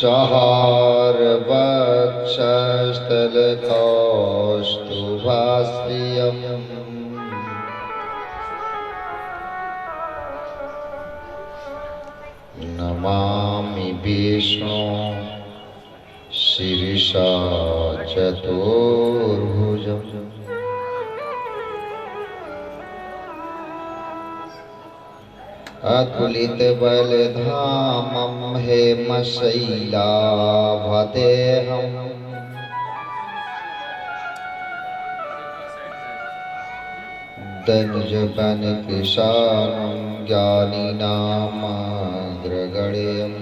सहारवक्षस्थलकौस्तुभाश्रियम् नमामि विष्णु शीर्षा चतुर्भुजम् अतुलित बलधामं हेमशैलाभदेहम् दंजबनकिशानं ज्ञानिनामग्रगण्यम्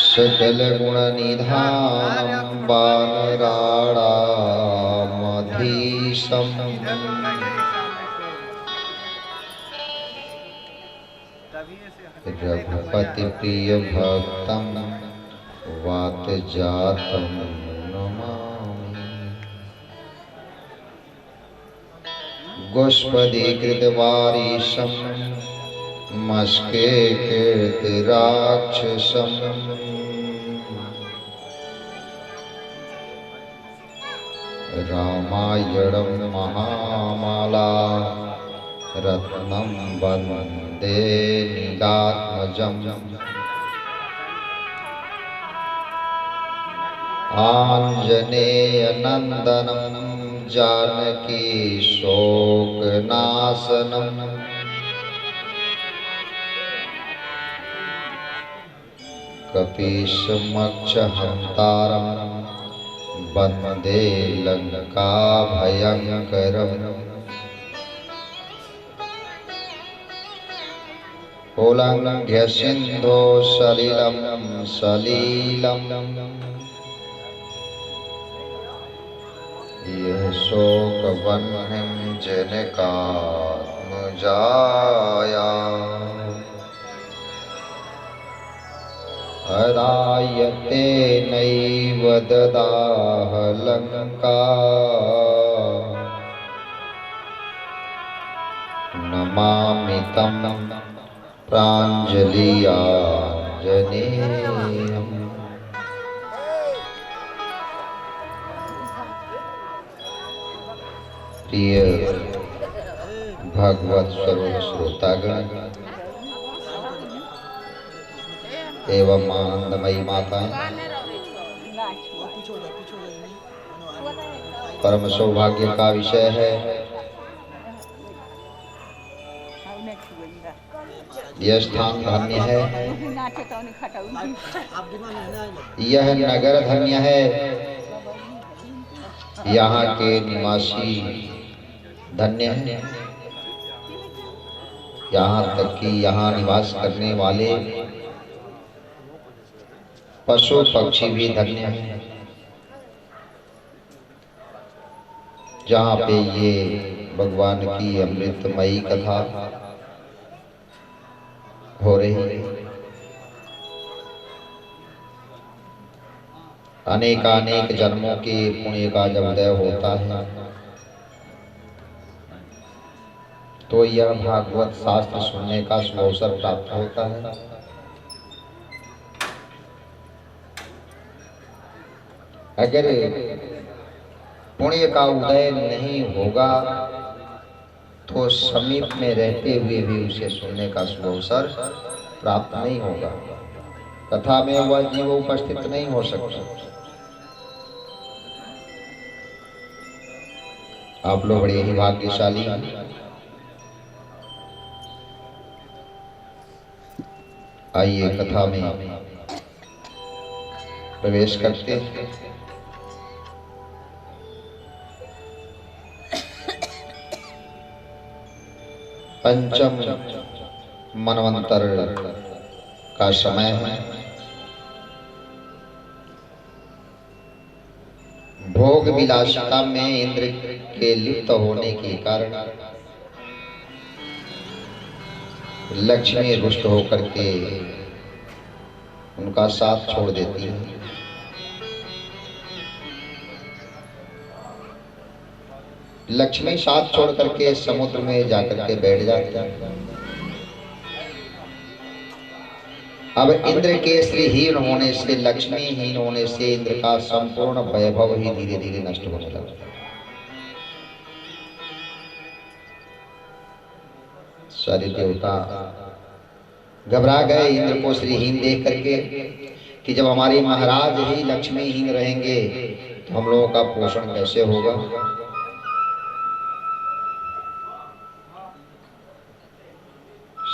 सकलगुणनिधानं वानराणामधीशम् रघुपतिप्रियभक्तं वातजातं नमामि। गोष्पदीकृतवारीशं मस्केकृतराक्षसम् रामायणं महामाला रत्नं वन्दे नीलात्मजम् आञ्जनेयनन्दनं जानकी शोकनाशनम् कपीशमक्षहन्तारं वन्दे लङ्काभयङ्करम् उल्लङ्घ्य सिन्धो सलिलं यः शोकवह्निं जनकात्मजाया हरायते नैव ददाह लङ्का नमामि तं प्राञ्जलिराञ्जनेयम्। प्रिय भगवत स्वरूप श्रोतागण एवं आनंदमयी माताएं, परम सौभाग्य का विषय है। यह स्थान धन्य है, यह नगर धन्य है, यहाँ के निवासी धन्य है, यहाँ तक कि यहाँ निवास करने वाले पशु पक्षी भी धन्य हैं। जहाँ पे ये भगवान की अमृतमयी कथा हो रही है, अनेकानेक जन्मों के पुण्य का जब उदय होता है तो यह भागवत शास्त्र सुनने का अवसर प्राप्त होता है। अगर पुण्य का उदय नहीं होगा तो समीप में रहते हुए भी उसे सुनने का अवसर प्राप्त नहीं होगा, कथा में वह जीव उपस्थित नहीं हो सकता। आप लोग बड़े ही भाग्यशाली हैं। आइए कथा में प्रवेश करते हैं। पंचम मनवंतर का समय है। भोग विलासिता में इंद्र के लिप्त होने के कारण लक्ष्मी रुष्ट होकर के उनका साथ छोड़ देती है। लक्ष्मी साथ छोड़ करके समुद्र में जाकर के बैठ जाती है। अब इंद्र के श्रीहीन होने से, लक्ष्मीहीन होने से इंद्र का संपूर्ण वैभव ही धीरे धीरे नष्ट होने लगा। सारे देवता घबरा गए इंद्र को श्रीहीन देख करके कि जब हमारे महाराज ही लक्ष्मीहीन रहेंगे तो हम लोगों का पोषण कैसे होगा।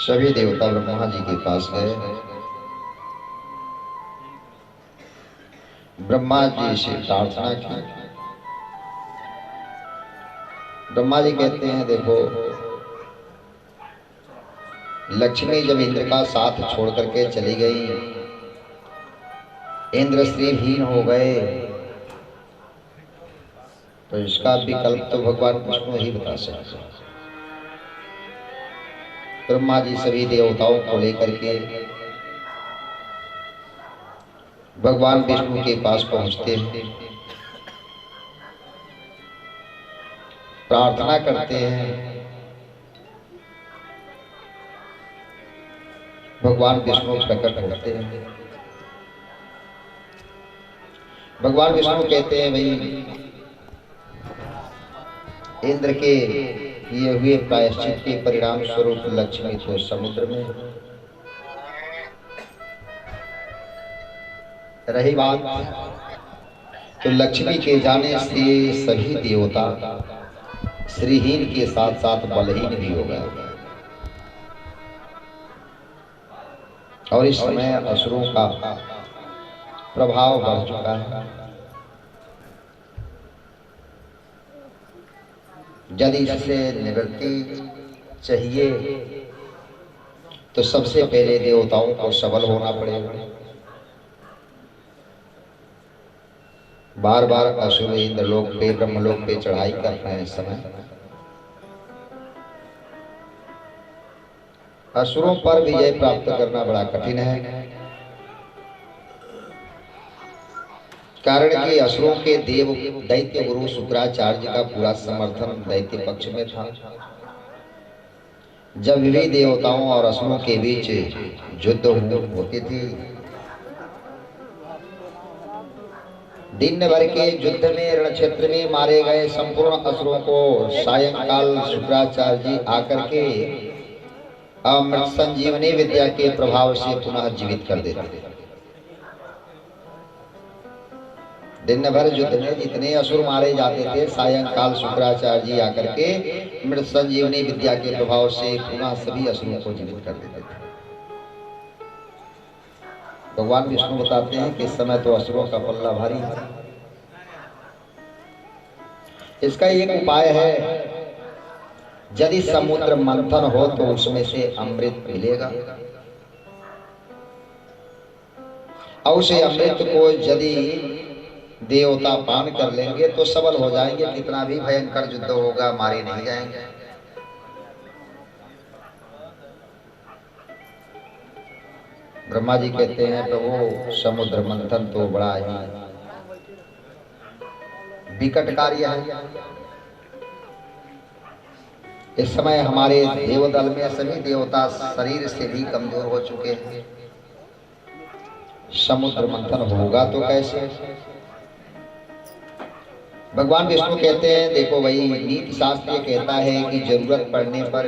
सभी देवता ब्रह्मा जी के पास गए। ब्रह्मा जी से प्रार्थना की। ब्रह्मा जी कहते हैं देखो, लक्ष्मी जब इंद्र का साथ छोड़ करके चली गई, इंद्र श्रीहीन हो गए, तो इसका विकल्प तो भगवान विष्णु ही बता सकते हैं। ब्रह्मा जी सभी देवताओं को लेकर के भगवान विष्णु के पास पहुंचते हैं, प्रार्थना करते हैं। भगवान विष्णु प्रकट होते हैं। भगवान विष्णु कहते हैं भाई, इंद्र के ये हुए प्रायश्चित के परिणाम स्वरूप लक्ष्मी तो समुद्र में। रही बात तो लक्ष्मी के जाने से सभी देवता श्रीहीन के साथ साथ बलहीन भी हो गए। और इस समय असुरों का प्रभाव बढ़ चुका है। यदि इससे निवृत्ति चाहिए तो सबसे पहले देवताओं को सबल होना पड़ेगा। बार बार असुर इंद्रलोक पे, ब्रह्मलोक पे चढ़ाई कर रहे हैं। इस समय असुरों पर विजय प्राप्त करना बड़ा कठिन है, कारण कि असुरों के देव दैत्य गुरु शुक्राचार्य का पूरा समर्थन दैत्य पक्ष में था। जब भी देवताओं और असुरों के बीच युद्ध होती थी, दिन भर के युद्ध में रण क्षेत्र में मारे गए संपूर्ण असुरों को सायंकाल शुक्राचार्य जी आकर के अमृत संजीवनी विद्या के प्रभाव से पुनः जीवित कर देते। दिन भर युद्ध में जितने असुर मारे जाते थे, सायंकाल शुक्राचार्य जी आकर के मृत संजीवनी विद्या के प्रभाव से पुनः सभी असुरों को जीवित कर देते थे। भगवान विष्णु बताते हैं कि इस समय तो असुरों का पल्ला भारी है। इसका एक उपाय है, यदि समुद्र मंथन हो तो उसमें से अमृत मिलेगा, और उसे अमृत को यदि देवता पान कर लेंगे तो सबल हो जाएंगे। कितना भी भयंकर युद्ध होगा, मारे नहीं जाएंगे। ब्रह्मा जी कहते हैं प्रभु, समुद्र मंथन तो बड़ा ही विकट कार्य है। इस समय हमारे देवदल में सभी देवता शरीर से भी कमजोर हो चुके हैं। समुद्र मंथन होगा तो कैसे। भगवान विष्णु कहते हैं देखो भाई, नीति शास्त्र ये कहता है कि जरूरत पड़ने पर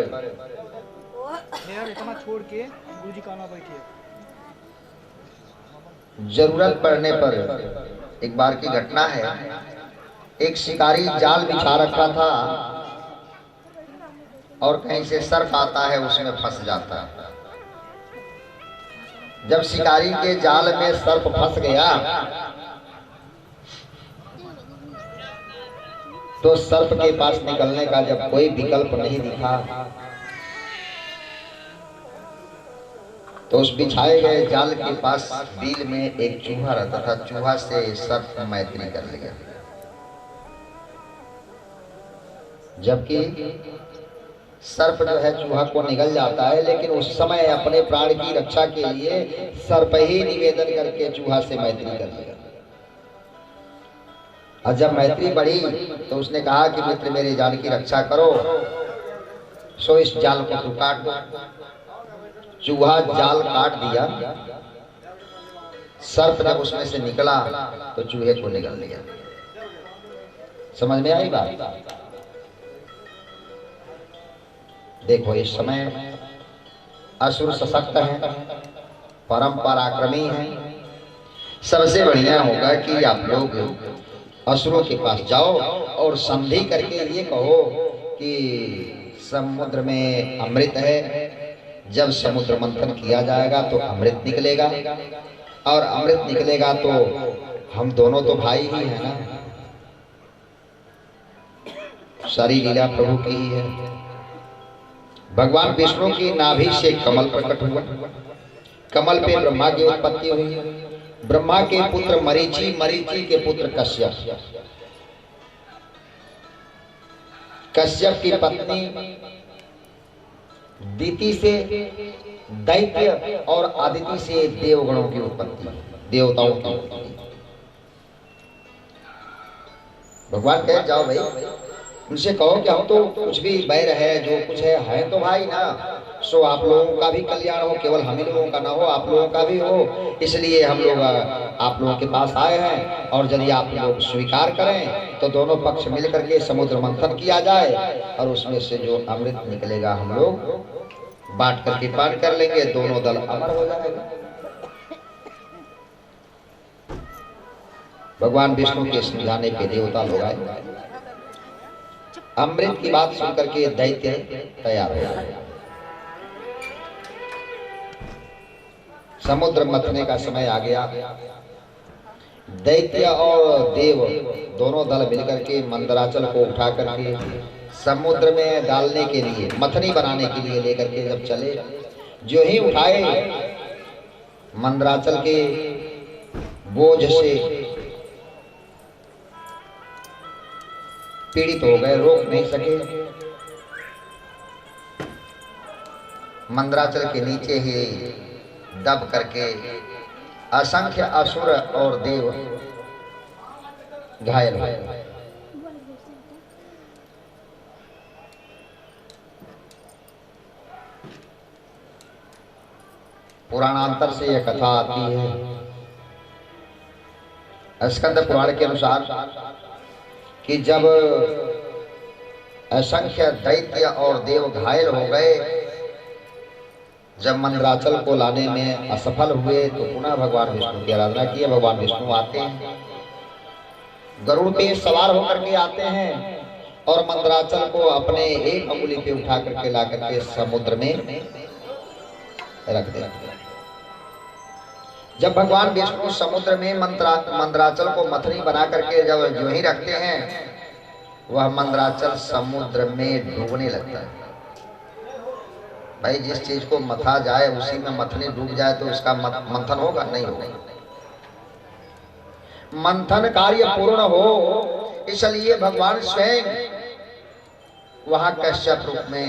छोड़ के गुरुजी का बैठिए। जरूरत पड़ने पर एक बार की घटना है, एक शिकारी जाल बिछा रखा था और कहीं से सर्प आता है, उसमें फंस जाता है। जब शिकारी के जाल में सर्प फंस गया तो सर्प के पास निकलने का जब कोई विकल्प नहीं दिखा तो उस बिछाए गए जाल के पास बिल में एक चूहा रहता था। चूहा से सर्प मैत्री कर लिया, जबकि सर्प जो है चूहा को निगल जाता है, लेकिन उस समय अपने प्राण की रक्षा के लिए सर्प ही निवेदन करके चूहा से मैत्री कर लिया। और जब मैत्री बढ़ी तो उसने कहा कि मित्र मेरे जान की रक्षा करो, सो इस जाल को तू काट दो। चूहा जाल काट दिया सर्प जब उसमें से निकला तो चूहे को निगल लिया। समझ में आई बात? देखो इस समय असुर सशक्त हैं, परम पराक्रमी हैं। सबसे बढ़िया होगा कि आप लोग असुरों के पास जाओ और संधि करके ये कहो कि समुद्र में अमृत है, जब समुद्र मंथन किया जाएगा तो अमृत निकलेगा, और अमृत निकलेगा तो हम दोनों तो भाई ही हैं ना। सारी लीला प्रभु की ही है। भगवान विष्णु की नाभि से कमल प्रकट हुआ, कमल पे ब्रह्मा की उत्पत्ति हुई, ब्रह्मा के पुत्र मरीचि, मरीचि के पुत्र कश्यप, कश्यप की पत्नी दिति से दैत्य और आदिति से देवगणों की उत्पत्ति, देवताओं की उत्पत्ति। भगवान कहे जाओ भाई, उनसे कहो कि हम तो कुछ भी बैर है, जो कुछ है तो भाई ना। सो आप लोगों का भी कल्याण हो, केवल हम ही लोगों का ना हो, आप लोगों का भी हो। इसलिए हम लोग आप लोगों के पास आए हैं, और यदि आप लोग स्वीकार करें तो दोनों पक्ष मिल करके समुद्र मंथन किया जाए, और उसमें से जो अमृत निकलेगा हम लोग बांट करके पान कर लेंगे, दोनों दल अमर हो जाएगा। भगवान विष्णु के समझाने पे देवता लोग आए। अमृत की बात सुनकर के दैत्य तैयार हो गए। समुद्र मथने का समय आ गया। दैत्य और देव दोनों दल मिलकर के मंदराचल को उठा करके समुद्र में डालने के लिए, मथनी बनाने के लिए लेकर के जब चले, जो ही उठाए मंदराचल के बोझ से पीड़ित हो गए, रोक नहीं सके। मंदराचल के नीचे ही दब करके असंख्य असुर और देव घायल हुए। पुराणांतर से यह कथा आती है, स्कंद पुराण के अनुसार, कि जब असंख्य दैत्य और देव घायल हो गए, जब मंदराचल को लाने में असफल हुए, तो पुनः भगवान विष्णु की आराधना की। भगवान विष्णु आते हैं, गरुड़ पे सवार होकर के आते हैं, और मंदराचल को अपने एक अंगुली पे उठा करके ला करके समुद्र में रख देते हैं। जब भगवान विष्णु समुद्र में मंदराचल को मथनी बना करके जब जो ही रखते हैं, वह मंदराचल समुद्र में डूबने लगता है। भाई जिस चीज को मथा जाए उसी में मथनी डूब जाए तो उसका मंथन होगा? नहीं होगा। मंथन कार्य पूर्ण हो, इसलिए भगवान स्वयं वहां कश्यप रूप में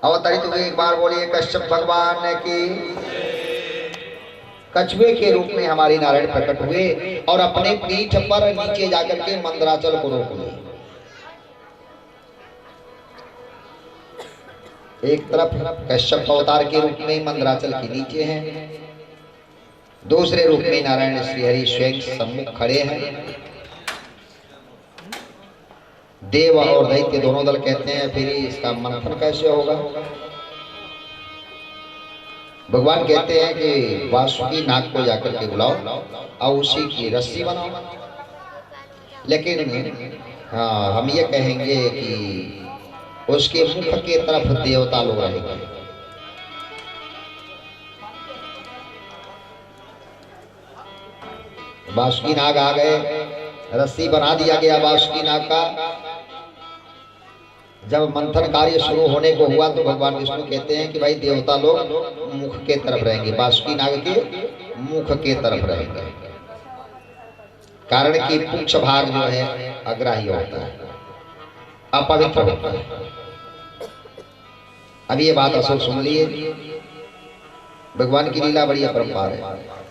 अवतरित हुए। एक बार बोलिए कश्यप भगवान की। कछुए के रूप में हमारी नारायण प्रकट हुए और अपने पीठ पर नीचे जाकर के मंदराचल को रोक लिए। एक तरफ कश्यप अवतार के रूप में मंदराचल के नीचे हैं, दूसरे रूप में नारायण श्री हरि स्वयं सम्मुख खड़े हैं। देव और दैत्य दोनों दल कहते हैं फिर इसका मंथन कैसे होगा? भगवान कहते हैं कि वासुकी नाग को जाकर के बुलाओ और उसी की रस्सी बनाओ। लेकिन हाँ, हम ये कहेंगे कि उसके मुख के तरफ देवता लोग रहेंगे। वासुकी नाग आ गए, रस्सी बना दिया गया वासुकी नाग का। जब मंथन कार्य शुरू होने को हुआ तो भगवान विष्णु कहते हैं कि भाई देवता लोग मुख के तरफ रहेंगे, वासुकी नाग के मुख के तरफ रहेंगे, कारण कि पुच्छ भाग जो है अग्राह्य होता है, अपवित्र होता है। अब ये बात असुर सुन लिए। भगवान की लीला बड़ी अपरंपार है।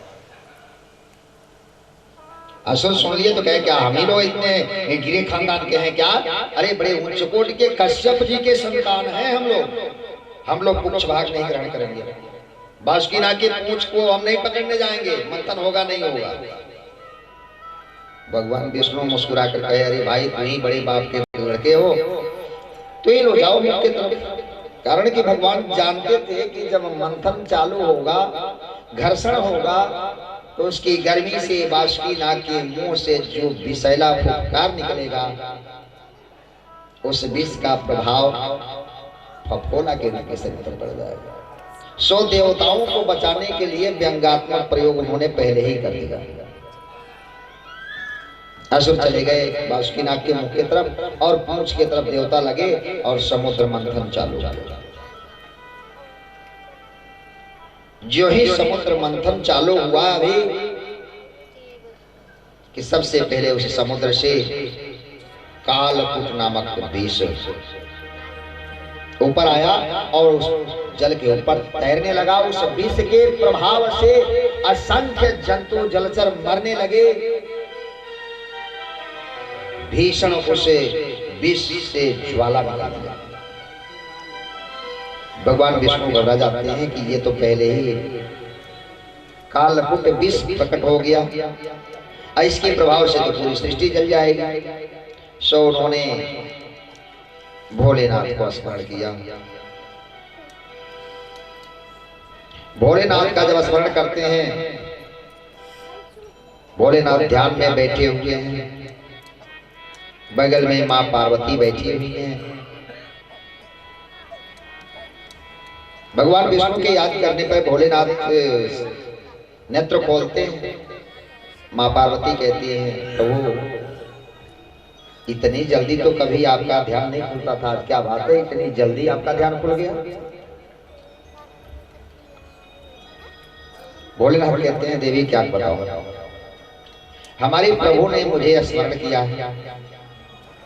असुर सुन लिए तो कहे क्या हम ही लोग इतने गिरे खानदान के हैं क्या? अरे बड़े उच्च कोट के कश्यप जी के संतान हैं हम लोग पुच्छ भाग नहीं ग्रहण करेंगे। बासुकीनाथ की पूंछ को हम नहीं पकड़ने जाएंगे, मंथन होगा नहीं होगा। भगवान विष्णु मुस्कुरा कर कहे, अरे भाई तुम ही बड़े बाप के लड़के हो, तो ही लो जाओ मुख की तरफ। कारण कि भगवान जानते थे कि जब मंथन चालू होगा, घर्षण होगा, तो उसकी गर्मी से बासुकीनाथ के मुंह से जो विषैला फुफकार निकलेगा, उस विष का प्रभाव फफोला के रूप में शरीर पर पड़ जाएगा। सो देवताओं को बचाने के लिए व्यंग्यात्मक प्रयोग उन्होंने पहले ही कर दिया। असुर चले गए बासुकीनाथ के मुख की तरफ और पूंछ की तरफ देवता लगे और समुद्र मंथन चालू हो गया। जो ही समुद्र मंथन चालू हुआ अभी कि सबसे पहले उस समुद्र से कालकूट नामक विष ऊपर आया और उस जल के ऊपर तैरने लगा। उस विष के प्रभाव से असंख्य जंतु जलचर मरने लगे। भीषण उसे विष से ज्वाला निकला। भगवान विष्णु घबरा जाते हैं कि ये तो पहले ही कालकूट विष प्रकट हो गया, इसके प्रभाव से तो पूरी सृष्टि जल जाएगी। सो उन्होंने भोलेनाथ को स्मरण किया। भोलेनाथ का जब स्मरण करते हैं, भोलेनाथ ध्यान में बैठे हुए हैं, बगल में मां पार्वती बैठी हुई हैं। भगवान विष्णु के याद करने पर भोलेनाथ नेत्र खोलते हैं। मां पार्वती कहती हैं, प्रभु इतनी जल्दी तो कभी आपका ध्यान नहीं खुलता था, क्या बात है इतनी जल्दी आपका ध्यान खुल गया? भोलेनाथ कहते हैं, देवी क्या बताओ, हमारे प्रभु ने मुझे स्मरण किया है।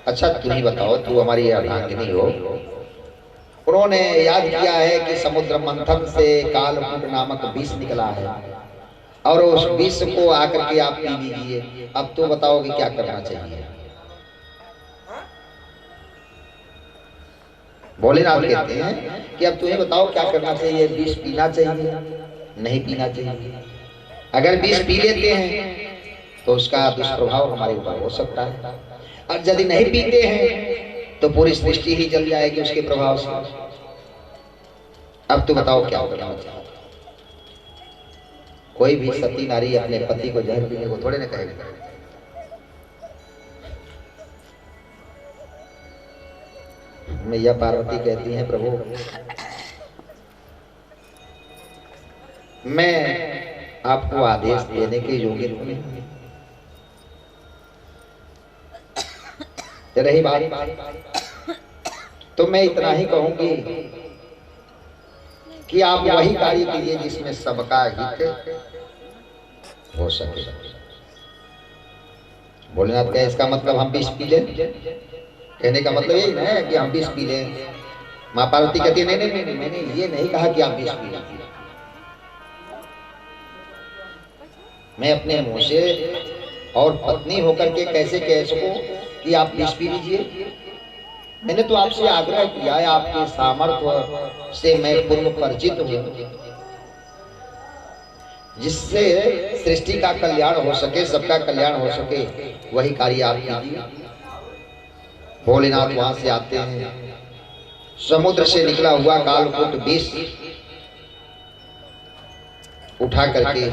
अच्छा तू ही बताओ, तू हमारी अर्धांगिनी हो। उन्होंने याद किया है कि समुद्र मंथन से कालकूट नामक विष निकला है और उस विष को आकर के आप पी लीजिए। अब तो बताओ कि क्या करना चाहिए? भोलेनाथ कहते हैं कि अब तुम्हें बताओ क्या करना चाहिए। विष पीना चाहिए, नहीं पीना चाहिए? अगर विष पी लेते हैं तो उसका दुष्प्रभाव हमारे ऊपर हो सकता है, और यदि नहीं पीते हैं तो पूरी सृष्टि ही जल जाएगी उसके प्रभाव से। अब तो बताओ क्या करना चाहिए? कोई भी सती नारी अपने पति को जहर पीने को थोड़े ना कहेगी। मैया पार्वती कहती हैं, प्रभु मैं आपको आदेश देने के योग्य नहीं हूं। रही बात तो मैं इतना ही कहूंगी कि आप वही कार्य कीजिए जिसमें सबका हित हो सके। भोलेनाथ का इसका मतलब हम विष पी लें? कहने का मतलब यही है कि हम विष पी लें। मां पार्वती कहती है, नहीं नहीं नहीं, मैंने ये नहीं कहा कि आप विष पी लें। मैं अपने मुंह से और पत्नी होकर के कैसे कह सकूं कि आप विष पी लीजिए? मैंने तो आपसे आग्रह किया है, आपके सामर्थ्य से मैं पूर्व परिचित हूं, जिससे सृष्टि का कल्याण हो सके, सबका कल्याण हो सके, वही कार्य आप कीजिए। भोलेनाथ वहां से आते हैं, समुद्र से निकला हुआ कालकूट विष उठा करके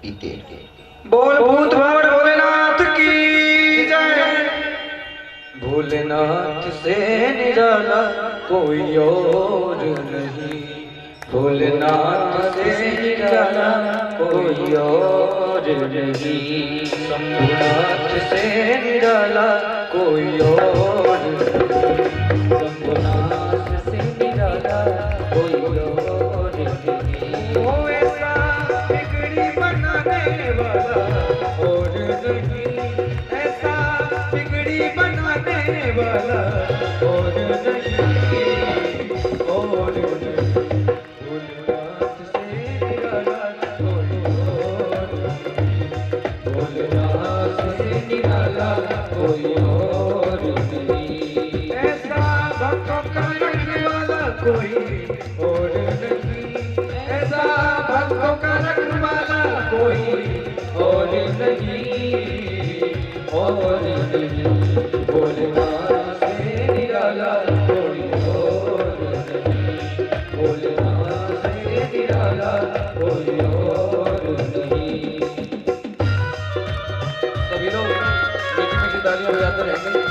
पीते। बोल भूत भोलेनाथ की जय। भोलेनाथ से निराला कोई और नहीं, भोलेनाथ से निराला कोई और नहीं, शंभुनाथ से निराला कोई और नहीं, शंभुनाथ से निराला कोई और नहीं। वो ऐसा बिगड़ी बनाने वाला और नहीं, ऐसा बिगड़ी बनाने वाला और नहीं, और नहीं। भोलेनाथ से निराला कोई और नहीं, भोलेनाथ से निराला कोई और नहीं, ऐसा भक्त का रखने वाला कोई और नहीं, ऐसा भक्तों का रखवाला कोई और नहीं, और नहीं, भोलेनाथ से निराला कोई और नहीं, भोलेनाथ से निराला कोई और नहीं। सभी लोग मीठी मीठी तालियां बजाते रहेंगे।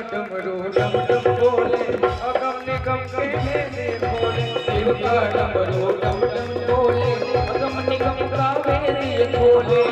डमरू डम डम बोले अगम निगम के भेदे बोले, शिव का डमरू डम डम बोले अगम निगम का भेदे बोले।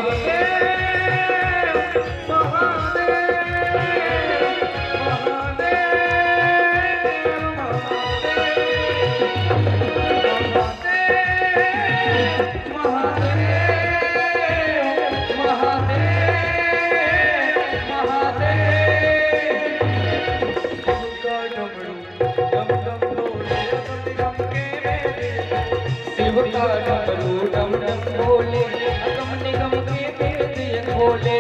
शिव का डमरू डम डम बोले अगम निगम के भेद खोले,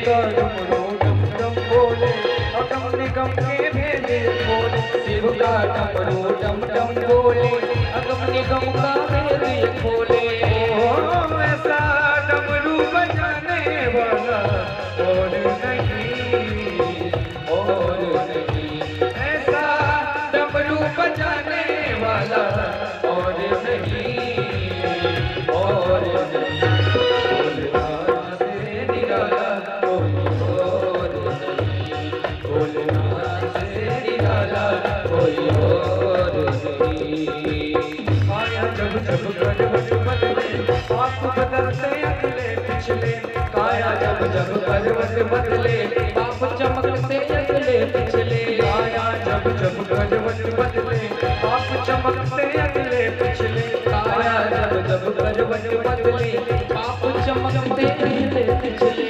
डमरू डम डम बोले अगम निगम के भेद खोले, शिव का डमरू डम डम बोले अगम निगम का भेद खोले। ऐसा डमरू बजाने वाला और नहीं, और नहीं, ऐसा डमरू बजाने वाला और नहीं, और नहीं, भोलेनाथ से निराला कोई और नहीं, भोलेनाथ से निराला कोई और नहीं। काया जब जब करवट बदले आप बदलते अगले पिछले, काया जब जब करवट बदले आप चमकते अगले पिछले, काया जब जब करवट बदले आप चमकते अगले पिछले, काया जब जब करवट बदले आप चमकते अगले पिछले।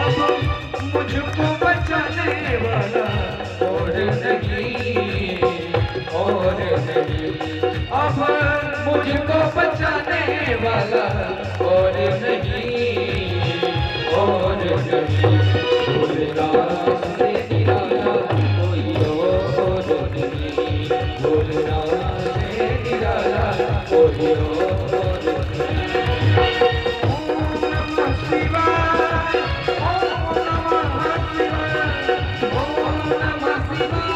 अब मुझको बचाने वाला और नहीं, और नहीं, अब मुझको बचाने वाला और नहीं, और नहीं, भोलेनाथ से निराला कोई और नहीं, भोलेनाथ से निराला कोई और नहीं। ओम नमः शिवाय, ओम नमः शिवाय, ओम नमः शिवाय,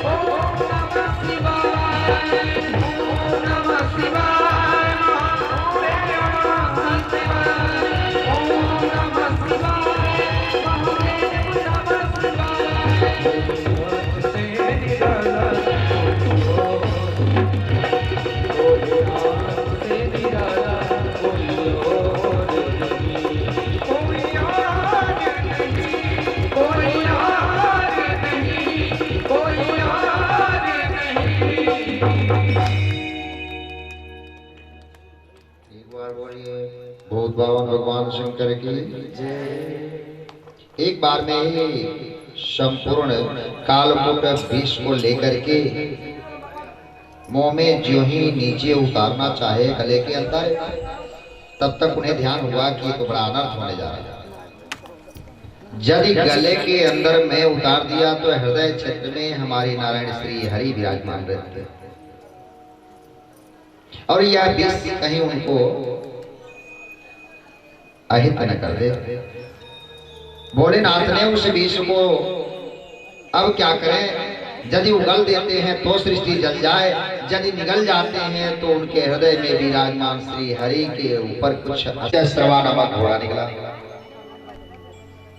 ओम नमः शिवाय, ओम नमः शिवाय, महादेव नमः शिवाय, ओम नमः शिवाय, महादेव नमः शिवाय। भोलेनाथ से निराला कोई और, भोलेनाथ से निराला कोई और नहीं, कोई और नहीं, कोई और नहीं, कोई और नहीं। एक बार बोलिए भूत बाबा भगवान शंकर की। एक बार में ही संपूर्ण कालकूट विष को लेकर के मुंह में ज्यों ही नीचे उतारना चाहे गले के अंदर, तब तक उन्हें ध्यान हुआ कि ये तो बड़ा अनर्थ होने जा रहा है। यदि गले के अंदर में उतार दिया तो हृदय क्षेत्र में हमारी नारायण श्री हरि विराजमान रहते, और यह विष कहीं उनको अहित न कर दे। भोलेनाथ ने उस विष को अब क्या करें, यदि उगल देते हैं तो सृष्टि जल जाए, यदि निगल जाते हैं तो उनके हृदय में विराजमान श्री हरि के ऊपर कुछ श्रवा नामक घोड़ा निकला।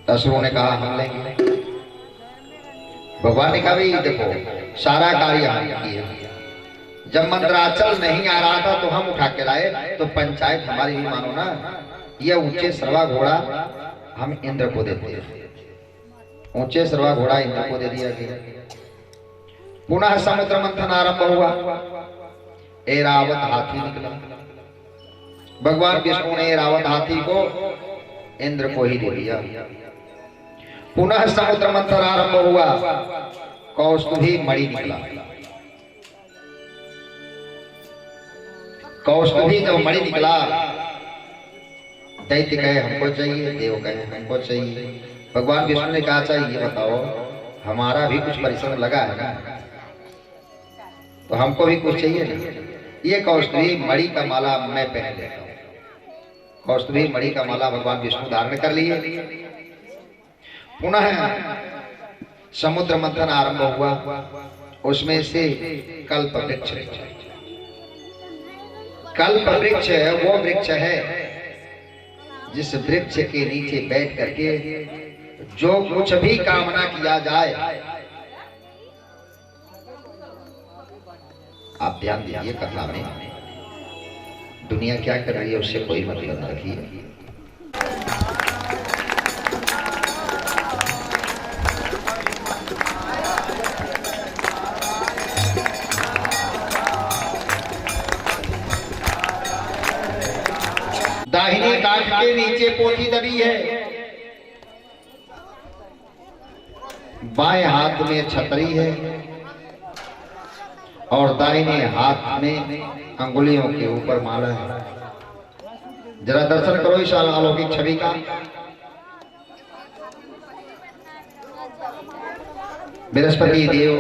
असुरों ने कहा हम लेंगे। भगवान ने कहा भाई देखो सारा कार्य हम किए, जब मंत्राचल नहीं आ रहा था तो हम उठा के लाए, तो पंचायत हमारी ही मानो ना। यह ऊंचे सरवा घोड़ा हम इंद्र को देते हैं, ऊंचे सरवा घोड़ा इंद्र को दे दिया गया। पुनः समुद्र मंथन आरंभ हुआ। ऐरावत हाथी निकला। भगवान विष्णु ने ऐरावत हाथी को इंद्र को ही दे दिया। पुनः समुद्र मंथन आरंभ हुआ। कौस्तुभी मणि निकला। कौस्तुभी जब मणि निकला, दैत्य कहे हमको चाहिए, देव कहे हमको चाहिए। भगवान विष्णु ने कहा चाहिए बताओ, हमारा भी कुछ परिश्रम लगा है ना, तो हमको भी कुछ चाहिए ना। ये कौस्तुभी मणि का माला मैं पहन लेता हूँ। कौस्तुभी मणि का माला भगवान विष्णु धारण कर लिए। पुनः समुद्र मंथन आरंभ हुआ। उसमें से कल्प वृक्ष, कल्प वृक्ष वो वृक्ष है जिस वृक्ष के नीचे बैठ करके जो कुछ भी कामना किया जाए, आप ध्यान दीजिए कथा में, दुनिया क्या कर रही है उससे कोई मतलब न रखिए। दाहिनी काठ के नीचे पोथी दबी है, बाएं हाथ में छतरी है और दाहिने हाथ में अंगुलियों के ऊपर माला है। जरा दर्शन करो इस अलौकिक छवि का। बृहस्पति देव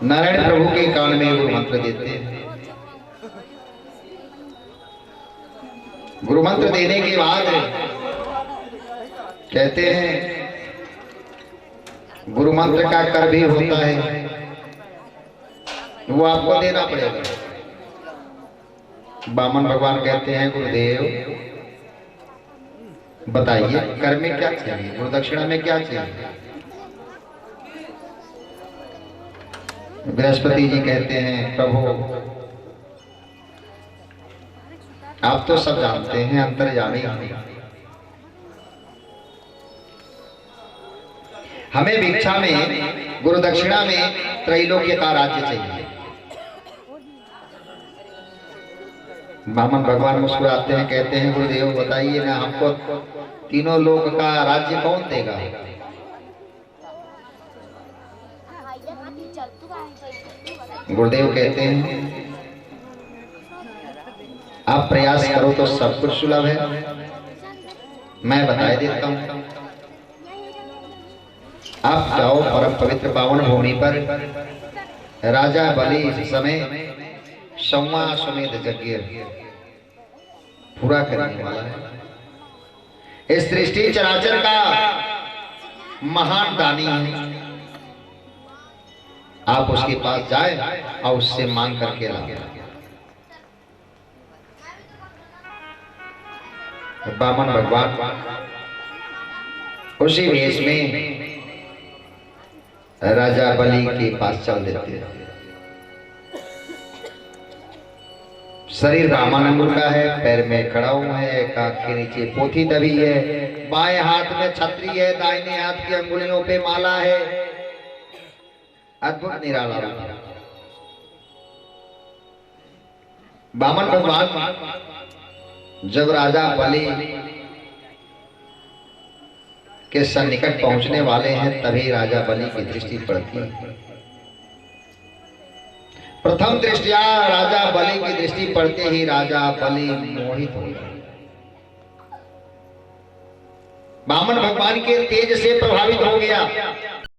नारायण प्रभु के कान में गुरु मंत्र देते हैं। गुरु मंत्र देने के बाद कहते हैं गुरु मंत्र का कर भी होता है, वो आपको देना पड़ेगा। बामन भगवान कहते हैं गुरुदेव बताइए कर में क्या चाहिए, गुरु दक्षिणा में क्या चाहिए। बृहस्पति जी कहते हैं प्रभु आप तो सब जानते हैं, अंतर्यामी हमें भिक्षा में गुरु दक्षिणा में त्रैलोक्य का राज्य चाहिए। बामन भगवान मुस्कुराते हैं, कहते हैं गुरुदेव बताइए ना हमको तीनों लोक का राज्य कौन देगा। गुरुदेव कहते हैं आप प्रयास करो तो सब कुछ सुलभ है, मैं बता देता हूं। आप जाओ परम पवित्र पावन भूमि पर, राजा बलि इस समय संवा समेत यज्ञ पूरा करने वाला है। इस सृष्टि चराचर का महान दानी है, आप उसके पास जाए और उससे मांग करके लाओ। बामन भगवान उसी वेश में राजा बलि के पास चल देते हैं। शरीर ब्राह्मण अंगुल का है, पैर में खड़ा हुआ है, कान के नीचे पोथी दबी है, बाएं हाथ में छतरी है, दाहिने हाथ की अंगुलियों पे माला है। अद्भुत निराला बामन भगवान जब राजा बलि के सन्निकट पहुंचने वाले हैं तभी राजा बलि की दृष्टि पड़ती है। प्रथम दृष्टिया राजा बलि की दृष्टि पड़ते ही राजा बलि मोहित हो गए। बामन भगवान के तेज से प्रभावित हो गया।